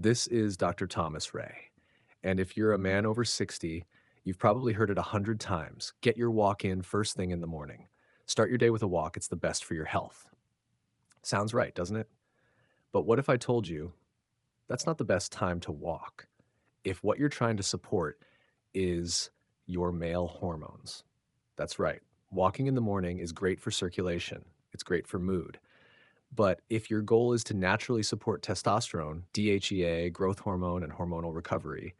This is Dr. Thomas Ray. And if you're a man over 60, you've probably heard it 100 times. Get your walk in first thing in the morning. Start your day with a walk. It's the best for your health. Sounds right, doesn't it? But what if I told you that's not the best time to walk? If what you're trying to support is your male hormones. That's right. Walking in the morning is great for circulation. It's great for mood. But if your goal is to naturally support testosterone, DHEA, growth hormone, and hormonal recovery,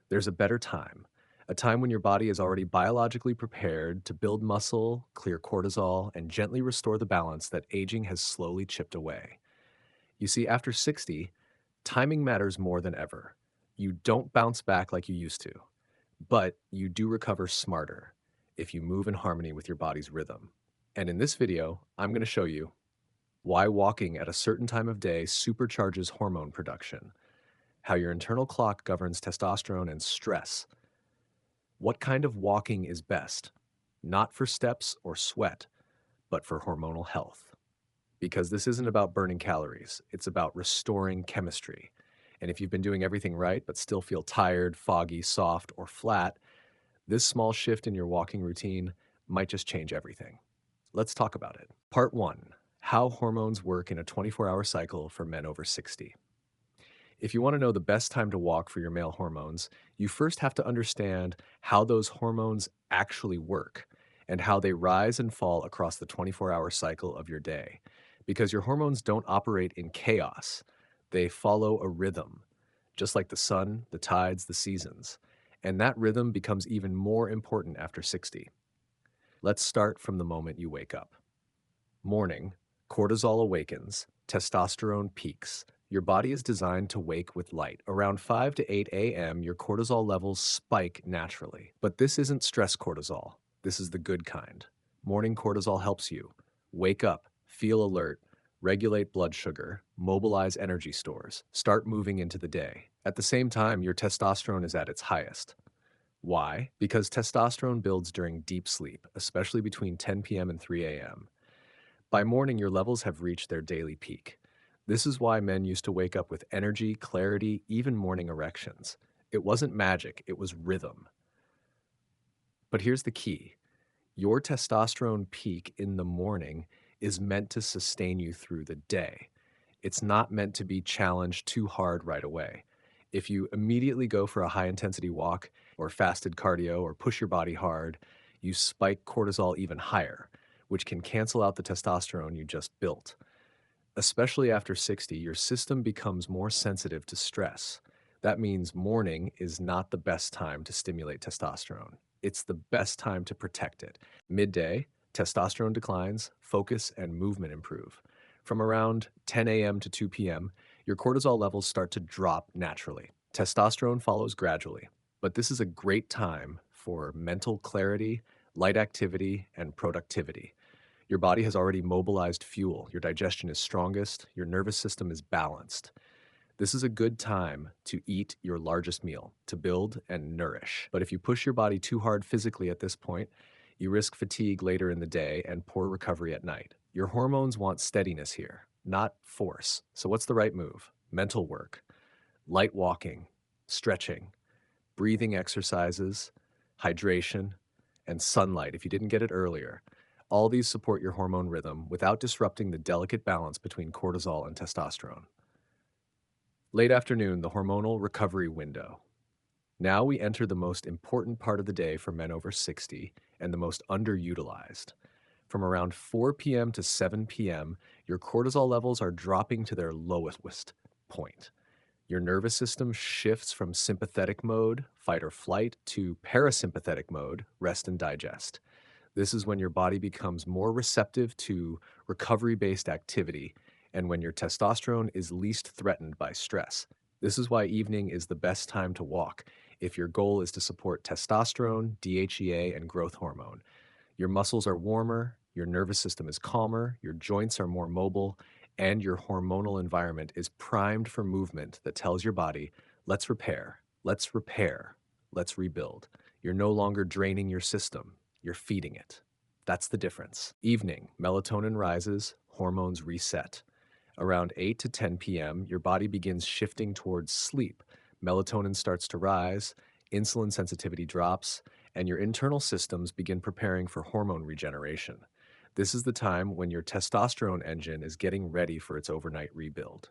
there's a better time. A time when your body is already biologically prepared to build muscle, clear cortisol, and gently restore the balance that aging has slowly chipped away. You see, after 60, timing matters more than ever. You don't bounce back like you used to, but you do recover smarter if you move in harmony with your body's rhythm. And in this video, I'm going to show you why walking at a certain time of day supercharges hormone production, how your internal clock governs testosterone and stress, what kind of walking is best, not for steps or sweat, but for hormonal health. Because this isn't about burning calories, it's about restoring chemistry. And if you've been doing everything right but still feel tired, foggy, soft, or flat, this small shift in your walking routine might just change everything. Let's talk about it. Part 1. How hormones work in a 24-hour cycle for men over 60. If you want to know the best time to walk for your male hormones, you first have to understand how those hormones actually work and how they rise and fall across the 24-hour cycle of your day. Because your hormones don't operate in chaos, they follow a rhythm, just like the sun, the tides, the seasons. And that rhythm becomes even more important after 60. Let's start from the moment you wake up. Morning, cortisol awakens, testosterone peaks. Your body is designed to wake with light. Around 5 to 8 a.m., your cortisol levels spike naturally. But this isn't stress cortisol. This is the good kind. Morning cortisol helps you wake up, feel alert, regulate blood sugar, mobilize energy stores, start moving into the day. At the same time, your testosterone is at its highest. Why? Because testosterone builds during deep sleep, especially between 10 p.m. and 3 a.m. By morning, your levels have reached their daily peak. This is why men used to wake up with energy, clarity, even morning erections. It wasn't magic, it was rhythm. But here's the key. Your testosterone peak in the morning is meant to sustain you through the day. It's not meant to be challenged too hard right away. If you immediately go for a high-intensity walk or fasted cardio or push your body hard, you spike cortisol even higher, which can cancel out the testosterone you just built. Especially after 60, your system becomes more sensitive to stress. That means morning is not the best time to stimulate testosterone. It's the best time to protect it. Midday, testosterone declines, focus and movement improve. From around 10 a.m. to 2 p.m., your cortisol levels start to drop naturally. Testosterone follows gradually, but this is a great time for mental clarity, light activity, and productivity. Your body has already mobilized fuel, your digestion is strongest, your nervous system is balanced. This is a good time to eat your largest meal, to build and nourish. But if you push your body too hard physically at this point, you risk fatigue later in the day and poor recovery at night. Your hormones want steadiness here, not force. So what's the right move? Mental work, light walking, stretching, breathing exercises, hydration, and sunlight if you didn't get it earlier. All these support your hormone rhythm without disrupting the delicate balance between cortisol and testosterone. Late afternoon, the hormonal recovery window. Now we enter the most important part of the day for men over 60 and the most underutilized. From around 4 p.m. to 7 p.m., your cortisol levels are dropping to their lowest point. Your nervous system shifts from sympathetic mode, fight or flight, to parasympathetic mode, rest and digest. This is when your body becomes more receptive to recovery-based activity and when your testosterone is least threatened by stress. This is why evening is the best time to walk if your goal is to support testosterone, DHEA, and growth hormone. Your muscles are warmer, your nervous system is calmer, your joints are more mobile, and your hormonal environment is primed for movement that tells your body, let's repair, let's repair, let's rebuild. You're no longer draining your system, you're feeding it. That's the difference. Evening, melatonin rises, hormones reset. Around 8 to 10 p.m., your body begins shifting towards sleep. Melatonin starts to rise, insulin sensitivity drops, and your internal systems begin preparing for hormone regeneration. This is the time when your testosterone engine is getting ready for its overnight rebuild.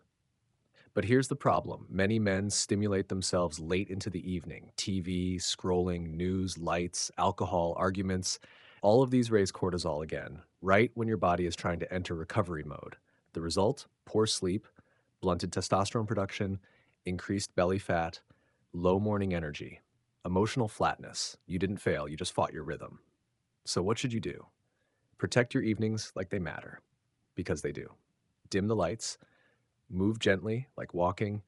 But here's the problem. Many men stimulate themselves late into the evening. TV, scrolling, news, lights, alcohol, arguments. All of these raise cortisol again, right when your body is trying to enter recovery mode. The result? Poor sleep, blunted testosterone production, increased belly fat, low morning energy, emotional flatness. You didn't fail, you just fought your rhythm. So, what should you do? Protect your evenings like they matter, because they do. Dim the lights, move gently, like walking,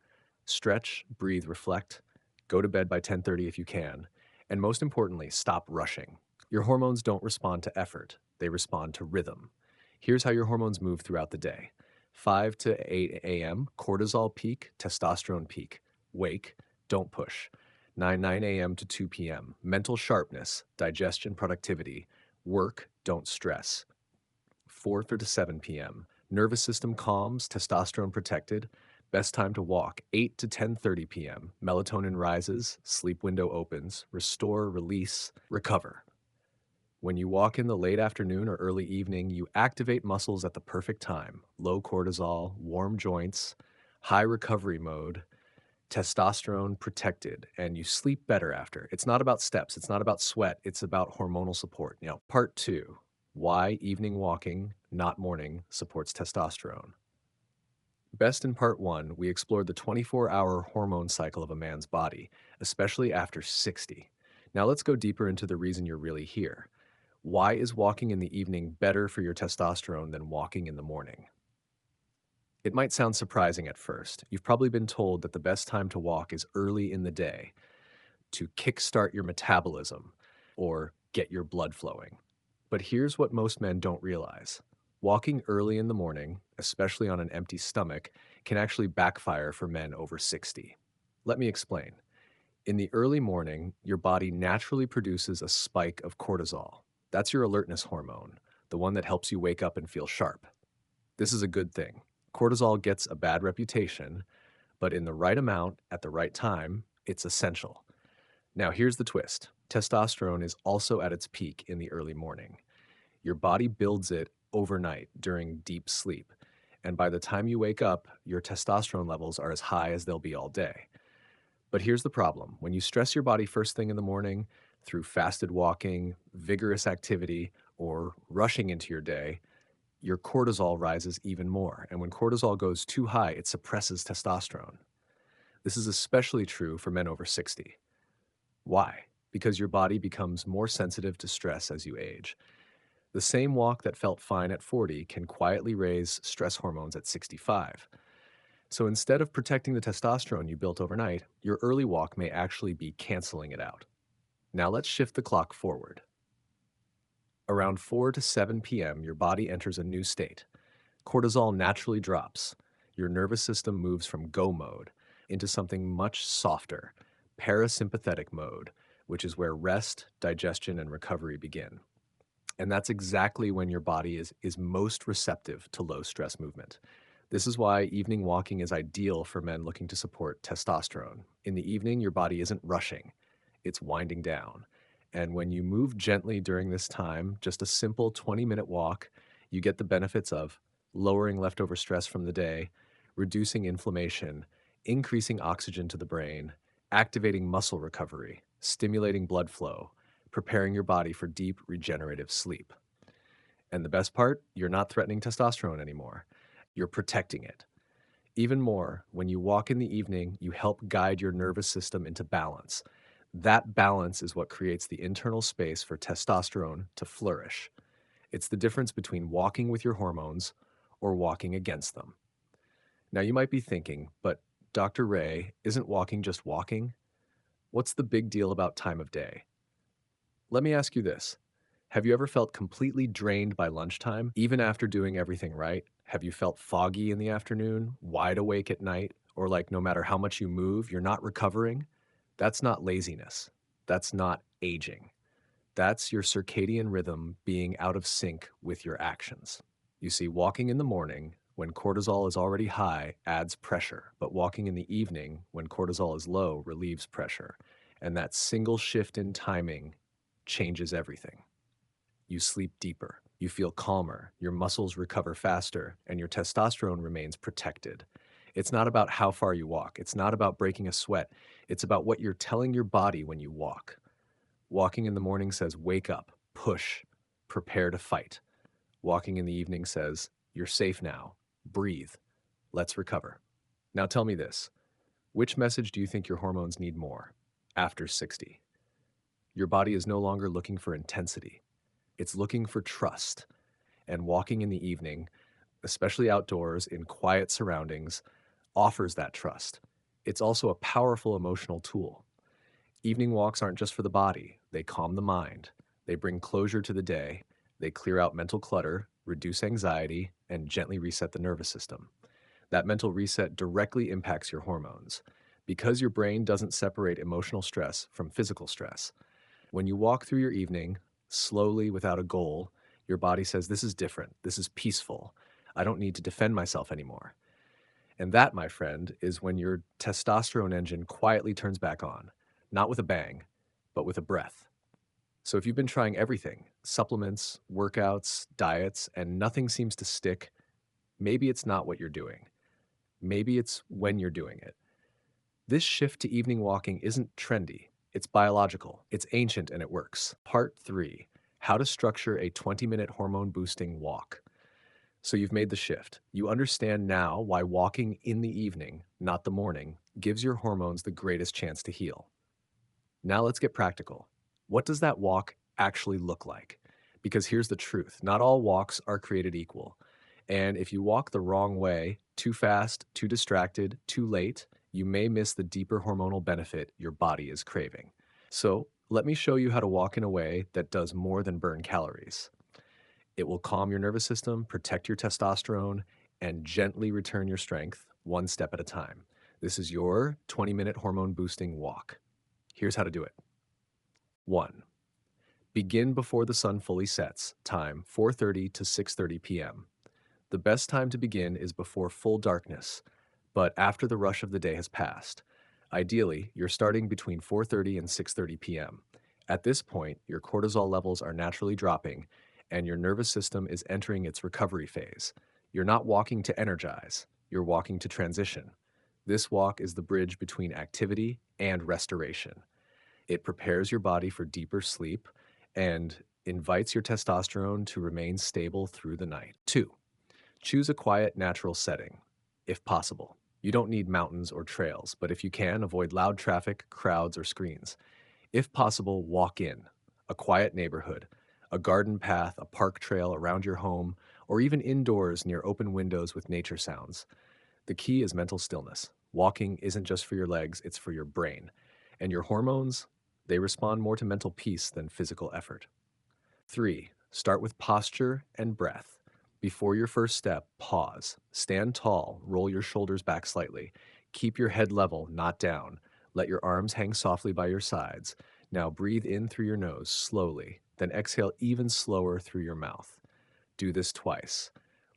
stretch, breathe, reflect, go to bed by 10:30 if you can, and most importantly, stop rushing. Your hormones don't respond to effort, they respond to rhythm. Here's how your hormones move throughout the day. 5 to 8 a.m., cortisol peak, testosterone peak. Wake, don't push. 9 a.m. to 2 p.m., mental sharpness, digestion, productivity. Work, don't stress. 4 to 7 p.m. Nervous system calms, testosterone protected. Best time to walk, 8 to 10:30 p.m. Melatonin rises, sleep window opens, restore, release, recover. When you walk in the late afternoon or early evening, you activate muscles at the perfect time. Low cortisol, warm joints, high recovery mode, testosterone protected, and you sleep better after. It's not about steps, it's not about sweat, it's about hormonal support. Part two, why evening walking, not morning, supports testosterone. Best in part one, we explored the 24-hour hormone cycle of a man's body, especially after 60. Now let's go deeper into the reason you're really here. Why is walking in the evening better for your testosterone than walking in the morning? It might sound surprising at first. You've probably been told that the best time to walk is early in the day to kickstart your metabolism or get your blood flowing. But here's what most men don't realize. Walking early in the morning, especially on an empty stomach, can actually backfire for men over 60. Let me explain. In the early morning, your body naturally produces a spike of cortisol. That's your alertness hormone, the one that helps you wake up and feel sharp. This is a good thing. Cortisol gets a bad reputation, but in the right amount at the right time, it's essential. Now, here's the twist. Testosterone is also at its peak in the early morning. Your body builds it overnight during deep sleep, and by the time you wake up, your testosterone levels are as high as they'll be all day. But here's the problem. When you stress your body first thing in the morning through fasted walking, vigorous activity, or rushing into your day, your cortisol rises even more. And when cortisol goes too high, it suppresses testosterone. This is especially true for men over 60. Why? Because your body becomes more sensitive to stress as you age. The same walk that felt fine at 40 can quietly raise stress hormones at 65. So instead of protecting the testosterone you built overnight, your early walk may actually be canceling it out. Now let's shift the clock forward. Around 4 to 7 p.m., your body enters a new state. Cortisol naturally drops. Your nervous system moves from go mode into something much softer, parasympathetic mode, which is where rest, digestion, and recovery begin. And that's exactly when your body is most receptive to low stress movement. This is why evening walking is ideal for men looking to support testosterone. In the evening, your body isn't rushing, it's winding down. And when you move gently during this time, just a simple 20-minute walk, you get the benefits of lowering leftover stress from the day, reducing inflammation, increasing oxygen to the brain, activating muscle recovery, stimulating blood flow, preparing your body for deep regenerative sleep. And the best part, you're not threatening testosterone anymore. You're protecting it. Even more, when you walk in the evening, you help guide your nervous system into balance. That balance is what creates the internal space for testosterone to flourish. It's the difference between walking with your hormones or walking against them. Now, you might be thinking, but Dr. Ray, isn't walking just walking? What's the big deal about time of day? Let me ask you this. Have you ever felt completely drained by lunchtime, even after doing everything right? Have you felt foggy in the afternoon, wide awake at night, or like no matter how much you move, you're not recovering? That's not laziness. That's not aging. That's your circadian rhythm being out of sync with your actions. You see, walking in the morning, when cortisol is already high, adds pressure, but walking in the evening, when cortisol is low, relieves pressure. And that single shift in timing changes everything. You sleep deeper, you feel calmer, your muscles recover faster, and your testosterone remains protected. It's not about how far you walk, it's not about breaking a sweat, it's about what you're telling your body when you walk. Walking in the morning says, wake up, push, prepare to fight. Walking in the evening says, you're safe now, breathe, let's recover. Now tell me this, which message do you think your hormones need more after 60? Your body is no longer looking for intensity. It's looking for trust. And walking in the evening, especially outdoors in quiet surroundings, offers that trust. It's also a powerful emotional tool. Evening walks aren't just for the body, they calm the mind. They bring closure to the day. They clear out mental clutter, reduce anxiety, and gently reset the nervous system. That mental reset directly impacts your hormones because your brain doesn't separate emotional stress from physical stress. When you walk through your evening, slowly without a goal, your body says, this is different, this is peaceful. I don't need to defend myself anymore. And that, my friend, is when your testosterone engine quietly turns back on, not with a bang, but with a breath. So if you've been trying everything, supplements, workouts, diets, and nothing seems to stick, maybe it's not what you're doing. Maybe it's when you're doing it. This shift to evening walking isn't trendy. It's biological, it's ancient, and it works. Part 3, how to structure a 20-minute hormone-boosting walk. So you've made the shift. You understand now why walking in the evening, not the morning, gives your hormones the greatest chance to heal. Now let's get practical. What does that walk actually look like? Because here's the truth, not all walks are created equal. And if you walk the wrong way, too fast, too distracted, too late, you may miss the deeper hormonal benefit your body is craving. So let me show you how to walk in a way that does more than burn calories. It will calm your nervous system, protect your testosterone, and gently return your strength one step at a time. This is your 20-minute hormone boosting walk. Here's how to do it. 1. Begin before the sun fully sets, time 4:30 to 6:30 p.m. The best time to begin is before full darkness, but after the rush of the day has passed. Ideally, you're starting between 4:30 and 6:30 p.m. At this point, your cortisol levels are naturally dropping and your nervous system is entering its recovery phase. You're not walking to energize, you're walking to transition. This walk is the bridge between activity and restoration. It prepares your body for deeper sleep and invites your testosterone to remain stable through the night. 2. Choose a quiet, natural setting, if possible. You don't need mountains or trails, but if you can, avoid loud traffic, crowds, or screens. If possible, walk in a quiet neighborhood, a garden path, a park trail around your home, or even indoors near open windows with nature sounds. The key is mental stillness. Walking isn't just for your legs, it's for your brain. And your hormones, they respond more to mental peace than physical effort. 3. Start with posture and breath. Before your first step, pause. Stand tall, roll your shoulders back slightly. Keep your head level, not down. Let your arms hang softly by your sides. Now breathe in through your nose slowly, then exhale even slower through your mouth. Do this twice.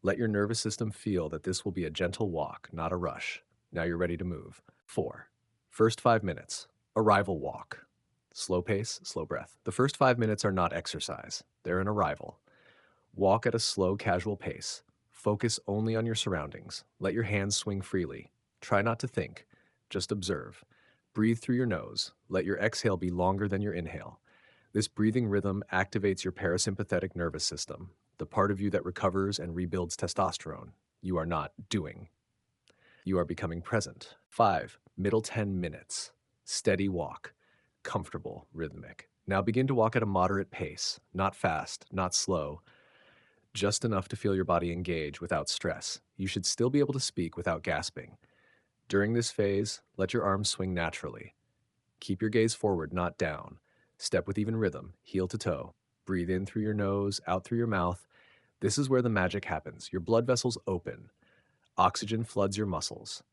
Let your nervous system feel that this will be a gentle walk, not a rush. Now you're ready to move. 4. First 5 minutes. Arrival walk. Slow pace, slow breath. The first 5 minutes are not exercise. They're an arrival. Walk at a slow, casual pace. Focus only on your surroundings. Let your hands swing freely. Try not to think. Just observe. Breathe through your nose. Let your exhale be longer than your inhale. This breathing rhythm activates your parasympathetic nervous system, the part of you that recovers and rebuilds testosterone. You are not doing. You are becoming present. 5. Middle 10 minutes. Steady walk. Comfortable, rhythmic. Now begin to walk at a moderate pace, not fast, not slow, just enough to feel your body engage without stress. You should still be able to speak without gasping. During this phase, let your arms swing naturally. Keep your gaze forward, not down. Step with even rhythm, heel to toe. Breathe in through your nose, out through your mouth. This is where the magic happens. Your blood vessels open. Oxygen floods your muscles.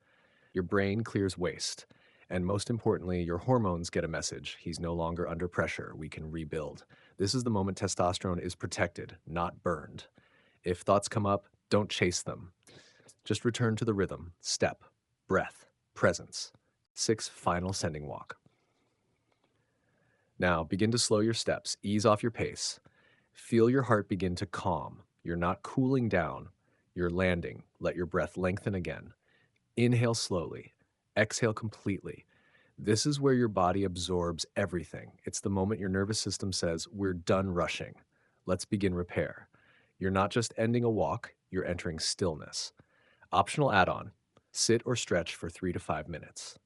Your brain clears waste. And most importantly, your hormones get a message. He's no longer under pressure. We can rebuild. This is the moment testosterone is protected, not burned. If thoughts come up, don't chase them. Just return to the rhythm, step, breath, presence. 6, final sending walk. Now begin to slow your steps, ease off your pace. Feel your heart begin to calm. You're not cooling down, you're landing. Let your breath lengthen again. Inhale slowly, exhale completely. This is where your body absorbs everything. It's the moment your nervous system says, we're done rushing. Let's begin repair. You're not just ending a walk, you're entering stillness. Optional add-on, sit or stretch for 3 to 5 minutes.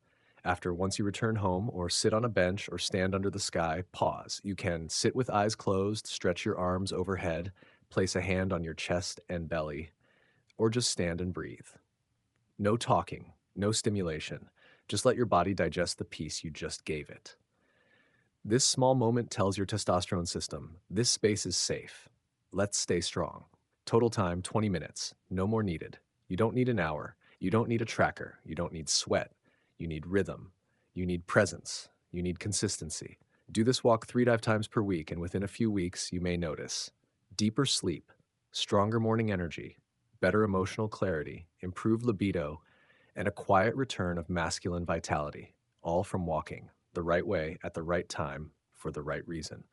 Once you return home or sit on a bench or stand under the sky, pause. You can sit with eyes closed, stretch your arms overhead, place a hand on your chest and belly, or just stand and breathe. No talking, no stimulation. Just let your body digest the piece you just gave it. This small moment tells your testosterone system, this space is safe. Let's stay strong. Total time, 20 minutes. No more needed. You don't need an hour. You don't need a tracker. You don't need sweat. You need rhythm. You need presence. You need consistency. Do this walk 3 to 5 times per week, and within a few weeks, you may notice deeper sleep, stronger morning energy, better emotional clarity, improved libido, and a quiet return of masculine vitality, all from walking the right way at the right time for the right reason.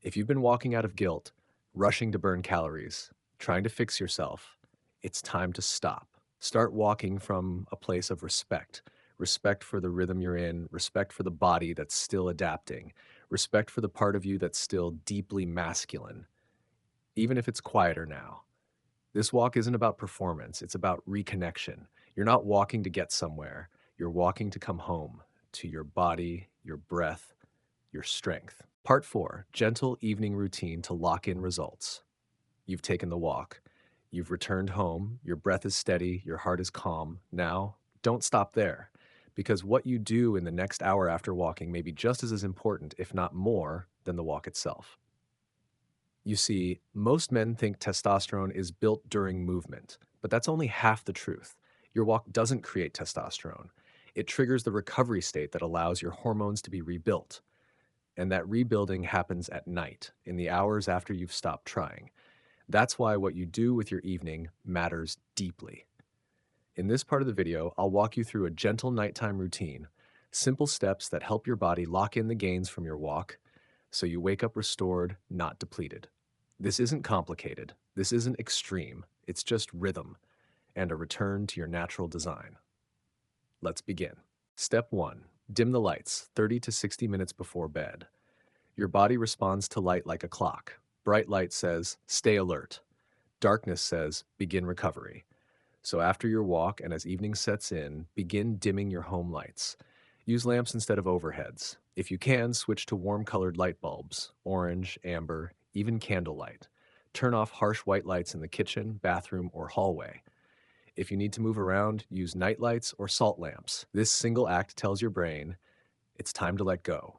If you've been walking out of guilt, rushing to burn calories, trying to fix yourself, it's time to stop. Start walking from a place of respect. Respect for the rhythm you're in, respect for the body that's still adapting, respect for the part of you that's still deeply masculine, even if it's quieter now. This walk isn't about performance, it's about reconnection. You're not walking to get somewhere, you're walking to come home, to your body, your breath, your strength. Part 4, gentle evening routine to lock in results. You've taken the walk, you've returned home, your breath is steady, your heart is calm. Now, don't stop there, because what you do in the next hour after walking may be just as important, if not more, than the walk itself. You see, most men think testosterone is built during movement, but that's only half the truth. Your walk doesn't create testosterone. It triggers the recovery state that allows your hormones to be rebuilt. And that rebuilding happens at night, in the hours after you've stopped trying. That's why what you do with your evening matters deeply. In this part of the video, I'll walk you through a gentle nighttime routine, simple steps that help your body lock in the gains from your walk so you wake up restored, not depleted. This isn't complicated. This isn't extreme. It's just rhythm and a return to your natural design. Let's begin. Step 1. Dim the lights 30 to 60 minutes before bed. Your body responds to light like a clock. Bright light says, stay alert. Darkness says, begin recovery. So after your walk and as evening sets in, begin dimming your home lights. Use lamps instead of overheads. If you can, switch to warm-colored light bulbs, orange, amber, even candlelight. Turn off harsh white lights in the kitchen, bathroom, or hallway. If you need to move around, use night lights or salt lamps. This single act tells your brain, it's time to let go.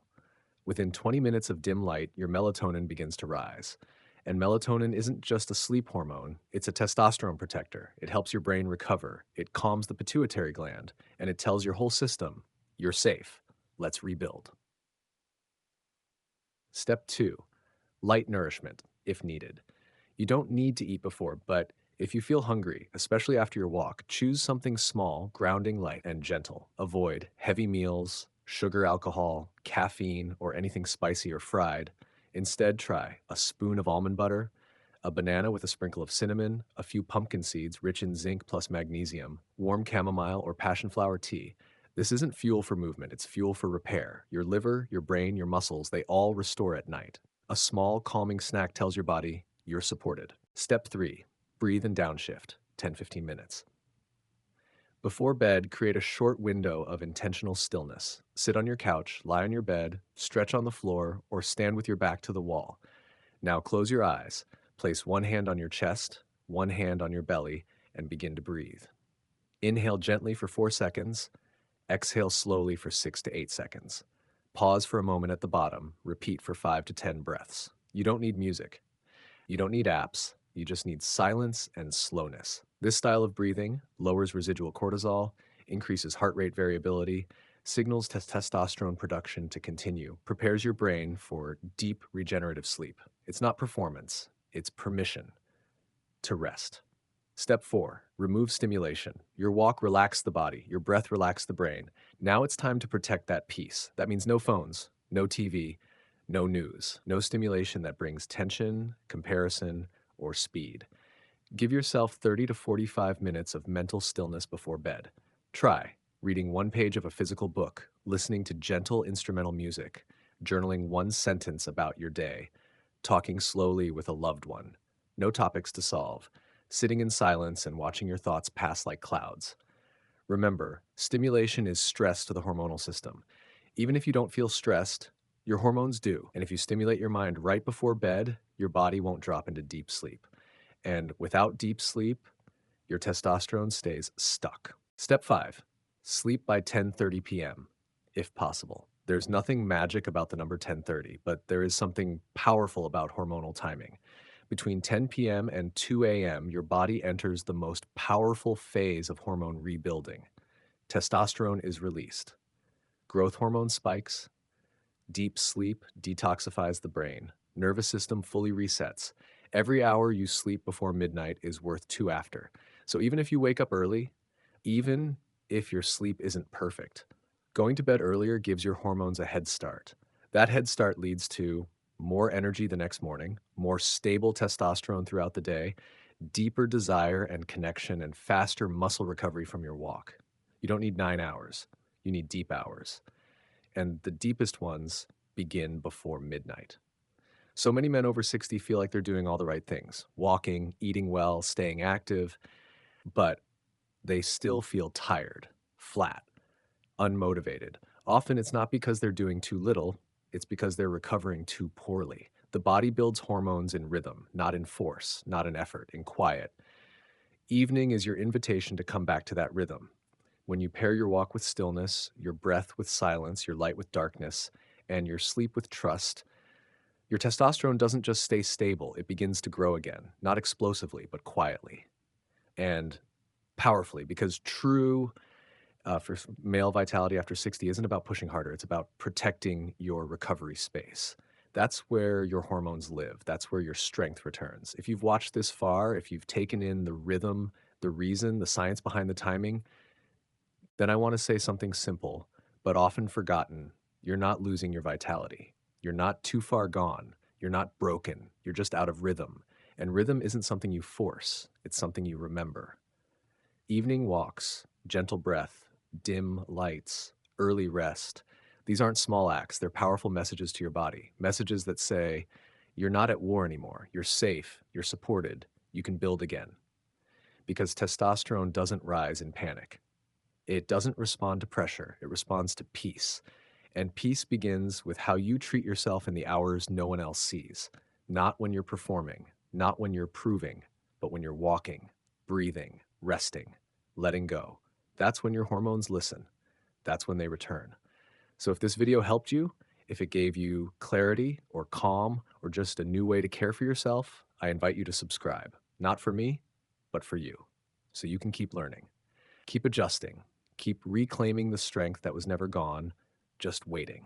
Within 20 minutes of dim light, your melatonin begins to rise. And melatonin isn't just a sleep hormone, it's a testosterone protector. It helps your brain recover, it calms the pituitary gland, and it tells your whole system, you're safe. Let's rebuild. Step 2. Light nourishment, if needed. You don't need to eat before, but if you feel hungry, especially after your walk, choose something small, grounding, light, and gentle. Avoid heavy meals, sugar, alcohol, caffeine, or anything spicy or fried. Instead, try a spoon of almond butter, a banana with a sprinkle of cinnamon, a few pumpkin seeds rich in zinc plus magnesium, warm chamomile or passion flower tea. This isn't fuel for movement, it's fuel for repair. Your liver, your brain, your muscles, they all restore at night. A small, calming snack tells your body you're supported. Step 3. Breathe and downshift, 10-15 minutes. Before bed, create a short window of intentional stillness. Sit on your couch, lie on your bed, stretch on the floor, or stand with your back to the wall. Now close your eyes. Place one hand on your chest, one hand on your belly, and begin to breathe. Inhale gently for 4 seconds. Exhale slowly for 6 to 8 seconds. Pause for a moment at the bottom. Repeat for 5 to 10 breaths. You don't need music. You don't need apps. You just need silence and slowness. This style of breathing lowers residual cortisol, increases heart rate variability, signals testosterone production to continue, prepares your brain for deep regenerative sleep. It's not performance, it's permission to rest. Step 4, remove stimulation. Your walk relaxed the body, your breath relaxed the brain. Now it's time to protect that peace. That means no phones, no TV, no news, no stimulation that brings tension, comparison, or speed. Give yourself 30 to 45 minutes of mental stillness before bed. Try reading one page of a physical book, listening to gentle instrumental music, journaling one sentence about your day, talking slowly with a loved one. No topics to solve. Sitting in silence and watching your thoughts pass like clouds. Remember, stimulation is stress to the hormonal system. Even if you don't feel stressed, your hormones do. And if you stimulate your mind right before bed, your body won't drop into deep sleep. And without deep sleep, your testosterone stays stuck. Step 5, sleep by 10:30 p.m., if possible. There's nothing magic about the number 10:30, but there is something powerful about hormonal timing. Between 10 p.m. and 2 a.m., your body enters the most powerful phase of hormone rebuilding. Testosterone is released. Growth hormone spikes. Deep sleep detoxifies the brain. Nervous system fully resets. Every hour you sleep before midnight is worth two after. So even if you wake up early, even if your sleep isn't perfect, going to bed earlier gives your hormones a head start. That head start leads to more energy the next morning, more stable testosterone throughout the day, deeper desire and connection, and faster muscle recovery from your walk. You don't need 9 hours, you need deep hours. And the deepest ones begin before midnight. So many men over 60 feel like they're doing all the right things, walking, eating well, staying active, but they still feel tired, flat, unmotivated. Often it's not because they're doing too little, it's because they're recovering too poorly. The body builds hormones in rhythm, not in force, not in effort, in quiet. Evening is your invitation to come back to that rhythm. When you pair your walk with stillness, your breath with silence, your light with darkness, and your sleep with trust, your testosterone doesn't just stay stable, it begins to grow again, not explosively, but quietly and powerfully, because true male vitality after 60 isn't about pushing harder, it's about protecting your recovery space. That's where your hormones live. That's where your strength returns. If you've watched this far, if you've taken in the rhythm, the reason, the science behind the timing, then I want to say something simple, but often forgotten. You're not losing your vitality. You're not too far gone. You're not broken. You're just out of rhythm. And rhythm isn't something you force, it's something you remember. Evening walks, gentle breath, dim lights, early rest. These aren't small acts, they're powerful messages to your body. Messages that say, you're not at war anymore. You're safe. You're supported. You can build again. Because testosterone doesn't rise in panic. It doesn't respond to pressure, it responds to peace. And peace begins with how you treat yourself in the hours no one else sees. Not when you're performing, not when you're proving, but when you're walking, breathing, resting, letting go. That's when your hormones listen. That's when they return. So if this video helped you, if it gave you clarity or calm or just a new way to care for yourself, I invite you to subscribe. Not for me, but for you. So you can keep learning. Keep adjusting. Keep reclaiming the strength that was never gone, just waiting.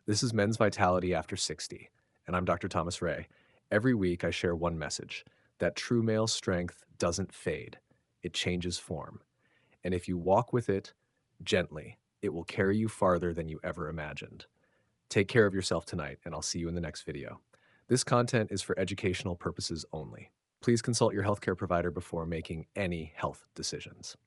This is Men's Vitality After 60, and I'm Dr. Thomas Ray. Every week I share one message, that true male strength doesn't fade. It changes form. And if you walk with it gently, it will carry you farther than you ever imagined. Take care of yourself tonight, and I'll see you in the next video. This content is for educational purposes only. Please consult your healthcare provider before making any health decisions.